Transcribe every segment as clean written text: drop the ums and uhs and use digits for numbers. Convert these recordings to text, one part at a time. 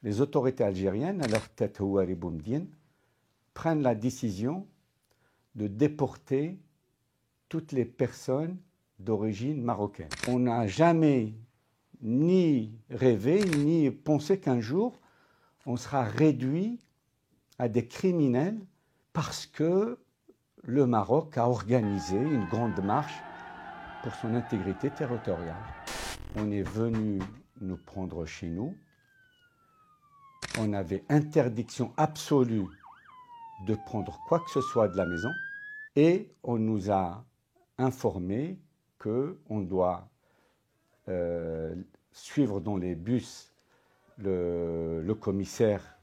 les autorités algériennes, à leur tête Houari Boumediene, prennent la décision de déporter toutes les personnes d'origine marocaine. On n'a jamais ni rêvé, ni pensé qu'un jour, on sera réduit à des criminels parce que le Maroc a organisé une grande marche pour son intégrité territoriale. On est venu nous prendre chez nous. On avait interdiction absolue de prendre quoi que ce soit de la maison et on nous a informé qu'on doit suivre dans les bus le commissaire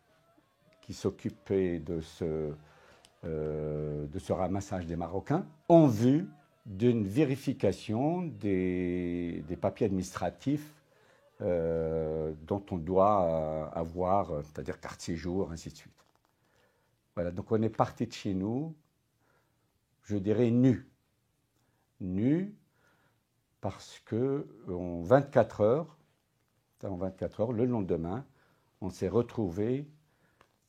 qui s'occupait de ce ramassage des Marocains en vue d'une vérification des papiers administratifs dont on doit avoir, c'est-à-dire carte séjour, ainsi de suite. Voilà, donc on est parti de chez nous, je dirais nus. Nus parce qu'en 24 heures, le lendemain, on s'est retrouvés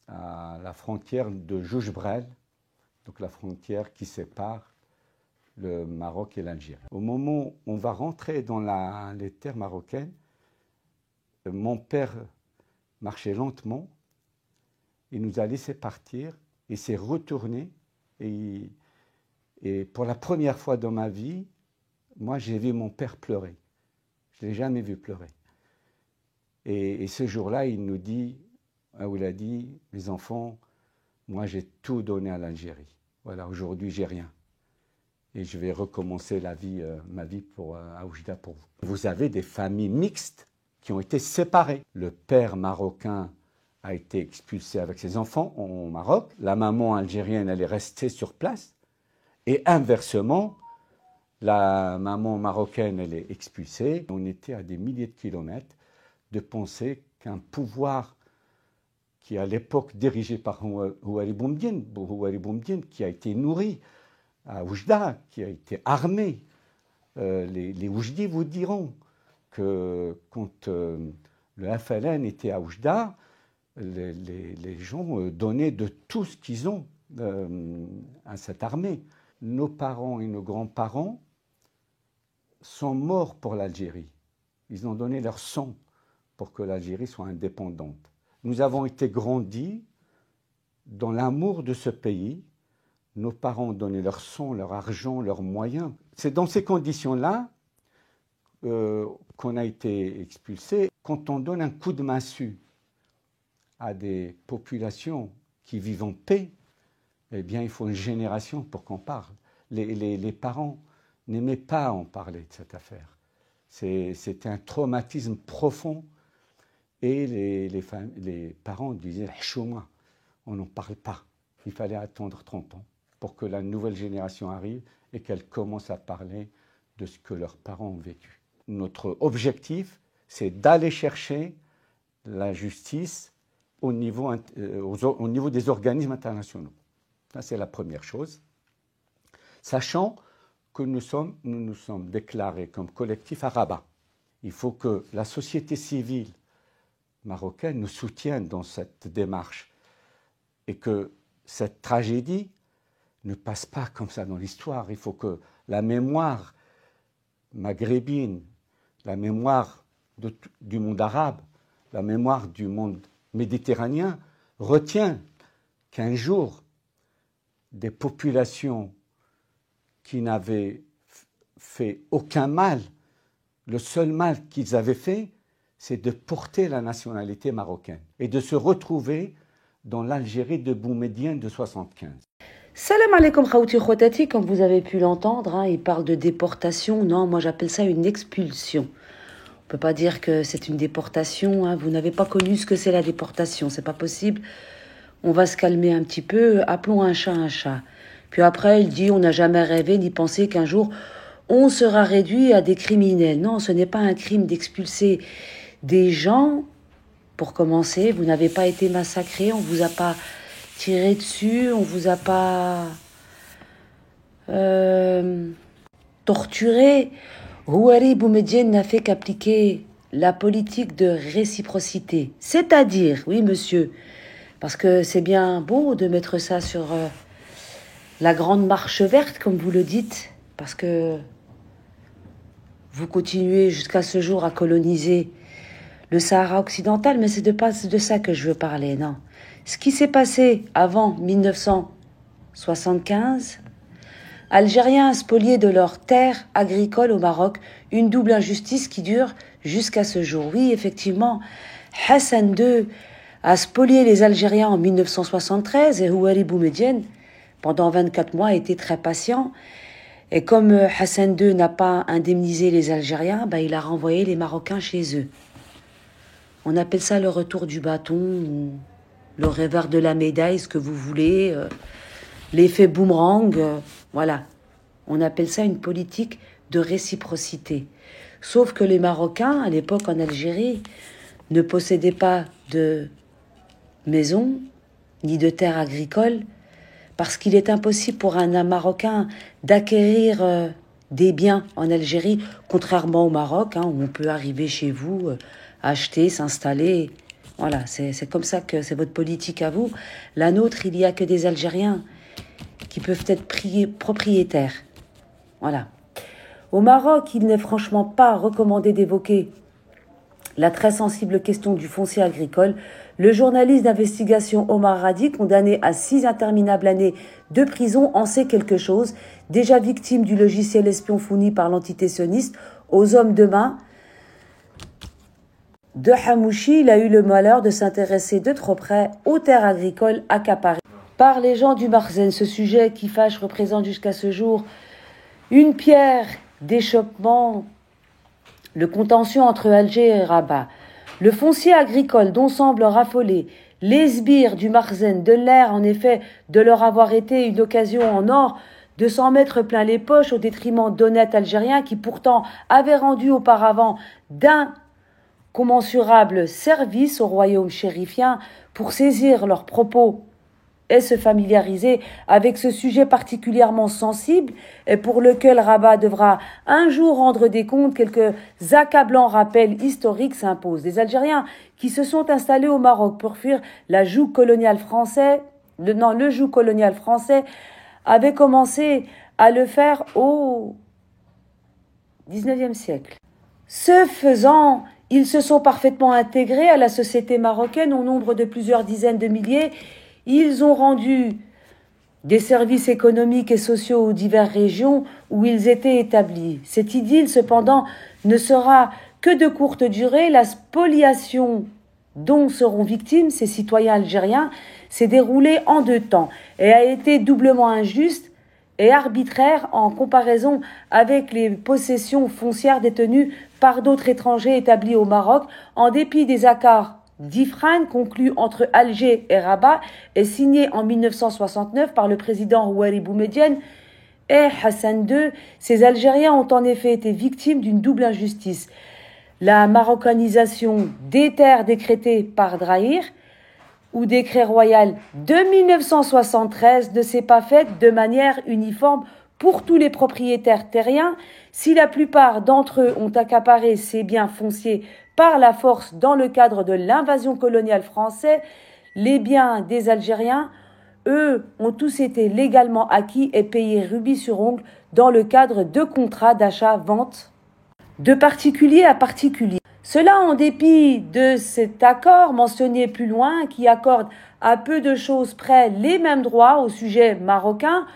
à la frontière de Jouj-Brel, donc la frontière qui sépare le Maroc et l'Algérie. Au moment où on va rentrer dans les terres marocaines, mon père marchait lentement, il nous a laissé partir, il s'est retourné et pour la première fois dans ma vie, moi j'ai vu mon père pleurer. Je ne l'ai jamais vu pleurer. Et ce jour-là, il nous dit, il a dit, mes enfants, moi j'ai tout donné à l'Algérie. Voilà, aujourd'hui j'ai rien. Et je vais recommencer ma vie à Oujda pour vous. Vous avez des familles mixtes qui ont été séparées. Le père marocain a été expulsé avec ses enfants au Maroc. La maman algérienne, elle est restée sur place. Et inversement, la maman marocaine, elle est expulsée. On était à des milliers de kilomètres de penser qu'un pouvoir qui, à l'époque, dirigé par Houari Boumediene, qui a été nourri à Oujda, qui a été armé. Les Oujdis vous diront que quand le FLN était à Oujda, les gens donnaient de tout ce qu'ils ont à cette armée. Nos parents et nos grands-parents sont morts pour l'Algérie. Ils ont donné leur sang pour que l'Algérie soit indépendante. Nous avons été grandis dans l'amour de ce pays. Nos parents ont donné leur sang, leur argent, leurs moyens. C'est dans ces conditions-là qu'on a été expulsés. Quand on donne un coup de massue à des populations qui vivent en paix, eh bien, il faut une génération pour qu'on parle. Les parents n'aimaient pas en parler de cette affaire. C'était un traumatisme profond. Et les parents disaient « Chouma, on n'en parle pas ». Il fallait attendre 30 ans pour que la nouvelle génération arrive et qu'elle commence à parler de ce que leurs parents ont vécu. Notre objectif, c'est d'aller chercher la justice au niveau des organismes internationaux. Ça, c'est la première chose. Sachant que nous nous sommes déclarés comme collectif à Rabat. Il faut que la société civile marocaine nous soutienne dans cette démarche et que cette tragédie ne passe pas comme ça dans l'histoire. Il faut que la mémoire maghrébine, la mémoire du monde arabe, la mémoire du monde méditerranéen retienne qu'un jour, des populations qui n'avaient fait aucun mal, le seul mal qu'ils avaient fait, c'est de porter la nationalité marocaine et de se retrouver dans l'Algérie de Boumediene de 75. Salam alaikum khawti khotati, comme vous avez pu l'entendre, il parle de déportation. Non, moi j'appelle ça une expulsion. On ne peut pas dire que c'est une déportation. Vous n'avez pas connu ce que c'est la déportation, c'est pas possible. On va se calmer un petit peu, appelons un chat un chat. Puis après, il dit on n'a jamais rêvé ni pensé qu'un jour on sera réduit à des criminels. Non, ce n'est pas un crime d'expulser des gens. Pour commencer, vous n'avez pas été massacrés, on ne vous a pas tiré dessus, on ne vous a pas torturé. Houari Boumediene n'a fait qu'appliquer la politique de réciprocité. C'est-à-dire, oui monsieur, parce que c'est bien beau de mettre ça sur la grande marche verte, comme vous le dites, parce que vous continuez jusqu'à ce jour à coloniser le Sahara occidental, mais c'est pas de ça que je veux parler, non. Ce qui s'est passé avant 1975, Algériens spoliés de leurs terres agricoles au Maroc, une double injustice qui dure jusqu'à ce jour. Oui, effectivement, Hassan II a spolié les Algériens en 1973 et Houari Boumedienne, pendant 24 mois, a été très patient. Et comme Hassan II n'a pas indemnisé les Algériens, il a renvoyé les Marocains chez eux. On appelle ça le retour du bâton, ou le revers de la médaille, ce que vous voulez, l'effet boomerang, voilà. On appelle ça une politique de réciprocité. Sauf que les Marocains, à l'époque en Algérie, ne possédaient pas de maison, ni de terres agricoles, parce qu'il est impossible pour un Marocain d'acquérir des biens en Algérie, contrairement au Maroc, où on peut arriver chez vous, acheter, s'installer. Voilà, c'est comme ça que c'est votre politique à vous. La nôtre, il n'y a que des Algériens qui peuvent être propriétaires. Voilà. Au Maroc, il n'est franchement pas recommandé d'évoquer la très sensible question du foncier agricole. Le journaliste d'investigation Omar Radi, condamné à 6 interminables années de prison, en sait quelque chose. Déjà victime du logiciel espion fourni par l'entité sioniste aux hommes de main de Hamouchi, il a eu le malheur de s'intéresser de trop près aux terres agricoles accaparées par les gens du Marzen. Ce sujet qui fâche représente jusqu'à ce jour une pierre d'achoppement, le contentieux entre Alger et Rabat. Le foncier agricole dont semblent raffoler les sbires du Marzen de l'air, en effet, de leur avoir été une occasion en or de s'en mettre plein les poches au détriment d'honnêtes Algériens qui pourtant avaient rendu auparavant d'incommensurables services au royaume chérifien pour saisir leurs propos et se familiariser avec ce sujet particulièrement sensible et pour lequel Rabat devra un jour rendre des comptes. Quelques accablants rappels historiques s'imposent. Des Algériens qui se sont installés au Maroc pour fuir le joug colonial français avaient commencé à le faire au XIXe siècle. Ce faisant, ils se sont parfaitement intégrés à la société marocaine au nombre de plusieurs dizaines de milliers. Ils ont rendu des services économiques et sociaux aux diverses régions où ils étaient établis. Cette idylle, cependant, ne sera que de courte durée. La spoliation dont seront victimes ces citoyens algériens s'est déroulée en 2 temps et a été doublement injuste et arbitraire en comparaison avec les possessions foncières détenues par d'autres étrangers établis au Maroc, en dépit des accords d'Ifrane conclu entre Alger et Rabat et signé en 1969 par le président Houari Boumedienne et Hassan II. Ces Algériens ont en effet été victimes d'une double injustice. La marocanisation des terres décrétée par Drahir ou décret royal de 1973 ne s'est pas faite de manière uniforme pour tous les propriétaires terriens. Si la plupart d'entre eux ont accaparé ces biens fonciers par la force dans le cadre de l'invasion coloniale française, les biens des Algériens, eux, ont tous été légalement acquis et payés rubis sur ongle dans le cadre de contrats d'achat-vente de particulier à particulier. Cela en dépit de cet accord mentionné plus loin qui accorde à peu de choses près les mêmes droits aux sujets marocains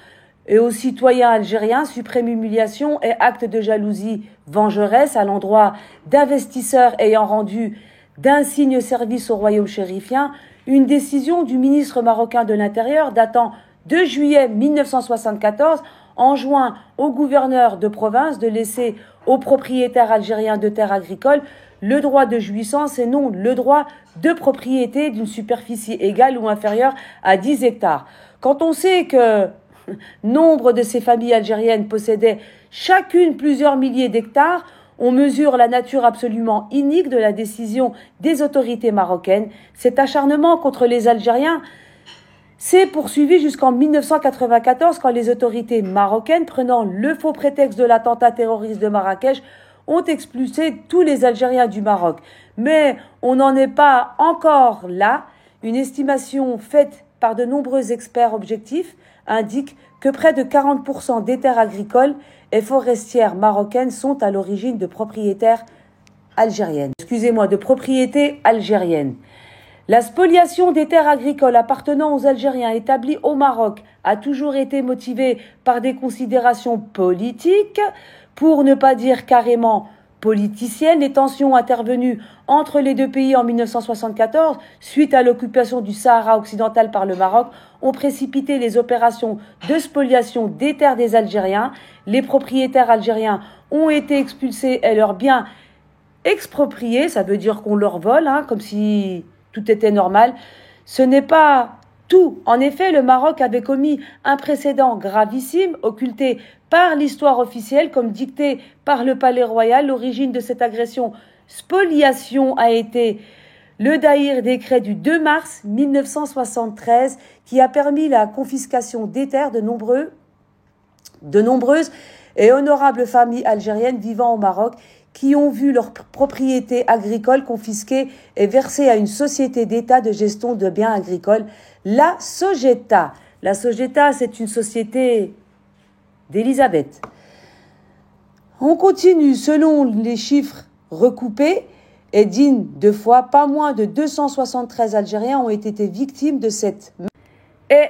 et aux citoyens algériens, suprême humiliation et acte de jalousie vengeresse à l'endroit d'investisseurs ayant rendu d'insignes services au royaume chérifien, une décision du ministre marocain de l'Intérieur datant de juillet 1974 enjoint au gouverneur de province de laisser aux propriétaires algériens de terres agricoles le droit de jouissance et non le droit de propriété d'une superficie égale ou inférieure à 10 hectares. Quand on sait que nombre de ces familles algériennes possédaient chacune plusieurs milliers d'hectares, on mesure la nature absolument inique de la décision des autorités marocaines. Cet acharnement contre les Algériens s'est poursuivi jusqu'en 1994 quand les autorités marocaines, prenant le faux prétexte de l'attentat terroriste de Marrakech, ont expulsé tous les Algériens du Maroc. Mais on n'en est pas encore là. Une estimation faite par de nombreux experts objectifs indique que près de 40% des terres agricoles et forestières marocaines sont à l'origine de propriétaires algériennes. Excusez-moi, de propriétés algériennes. La spoliation des terres agricoles appartenant aux Algériens établis au Maroc a toujours été motivée par des considérations politiques, pour ne pas dire carrément politiciennes. Les tensions intervenues entre les deux pays en 1974, suite à l'occupation du Sahara occidental par le Maroc, ont précipité les opérations de spoliation des terres des Algériens. Les propriétaires algériens ont été expulsés et leurs biens expropriés, ça veut dire qu'on leur vole, comme si tout était normal. Ce n'est pas tout. En effet, le Maroc avait commis un précédent gravissime, occulté par l'histoire officielle, comme dicté par le Palais Royal. L'origine de cette agression spoliation a été le Daïr décret du 2 mars 1973, qui a permis la confiscation des terres de nombreuses et honorables familles algériennes vivant au Maroc, qui ont vu leurs propriétés agricoles confisquées et versées à une société d'État de gestion de biens agricoles, la Sogeta. La Sogeta, c'est une société d'Elisabeth. On continue. Selon les chiffres recoupés et dignes de foi, pas moins de 273 Algériens ont été victimes de cette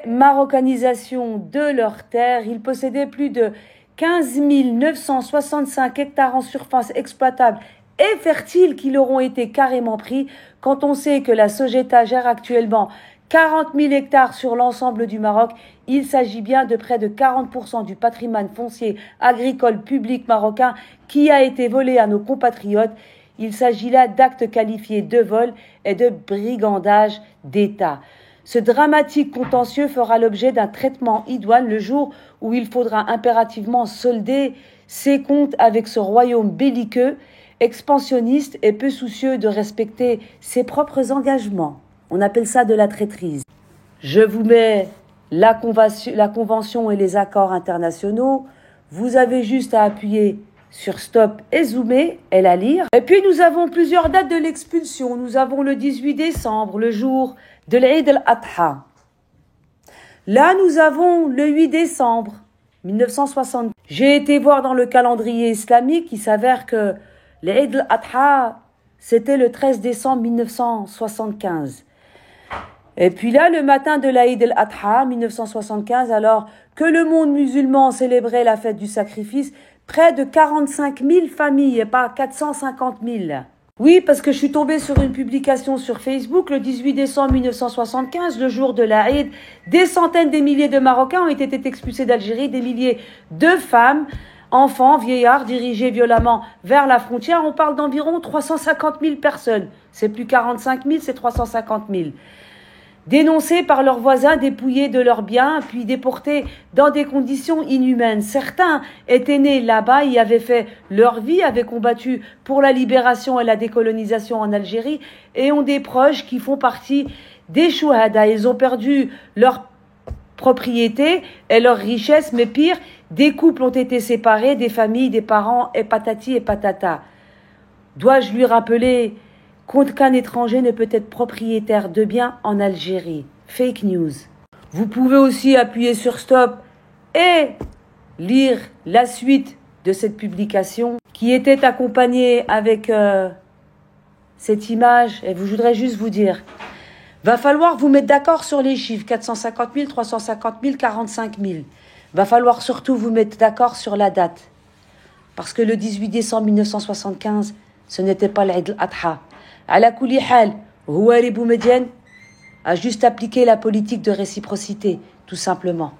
marocanisation de leurs terres. Ils possédaient plus de 15 965 hectares en surface exploitable et fertile qui leur ont été carrément pris, quand on sait que la Sogeta gère actuellement 40 000 hectares sur l'ensemble du Maroc. Il s'agit bien de près de 40% du patrimoine foncier agricole public marocain qui a été volé à nos compatriotes. Il s'agit là d'actes qualifiés de vol et de brigandage d'État. Ce dramatique contentieux fera l'objet d'un traitement idoine le jour où il faudra impérativement solder ses comptes avec ce royaume belliqueux, expansionniste et peu soucieux de respecter ses propres engagements. On appelle ça de la traîtrise. Je vous mets la convention et les accords internationaux. Vous avez juste à appuyer sur stop et zoomer et la lire. Et puis nous avons plusieurs dates de l'expulsion. Nous avons le 18 décembre, le jour de l'Eid al-Adha. Là, nous avons le 8 décembre 1960. J'ai été voir dans le calendrier islamique, il s'avère que l'Eid al-Adha, c'était le 13 décembre 1975. Et puis là, le matin de l'Eid al-Adha 1975, alors que le monde musulman célébrait la fête du sacrifice, près de 45 000 familles, et pas 450 000. Oui, parce que je suis tombée sur une publication sur Facebook le 18 décembre 1975, le jour de l'Aïd. Des centaines de milliers de Marocains ont été expulsés d'Algérie, des milliers de femmes, enfants, vieillards dirigés violemment vers la frontière. On parle d'environ 350 000 personnes. C'est plus 45 000, c'est 350 000. Dénoncés par leurs voisins, dépouillés de leurs biens, puis déportés dans des conditions inhumaines. Certains étaient nés là-bas, y avaient fait leur vie, avaient combattu pour la libération et la décolonisation en Algérie et ont des proches qui font partie des chouhada. Ils ont perdu leur propriété et leur richesse, mais pire, des couples ont été séparés, des familles, des parents, et patati et patata. Dois-je lui rappeler qu'aucun étranger ne peut être propriétaire de biens en Algérie? Fake news. Vous pouvez aussi appuyer sur stop et lire la suite de cette publication qui était accompagnée avec cette image. Et je voudrais juste vous dire, va falloir vous mettre d'accord sur les chiffres, 450 000, 350 000, 45 000. Va falloir surtout vous mettre d'accord sur la date. Parce que le 18 décembre 1975, ce n'était pas l'Eid al-Adha. Ala kulli hal, Houari Boumediene a juste appliqué la politique de réciprocité, tout simplement.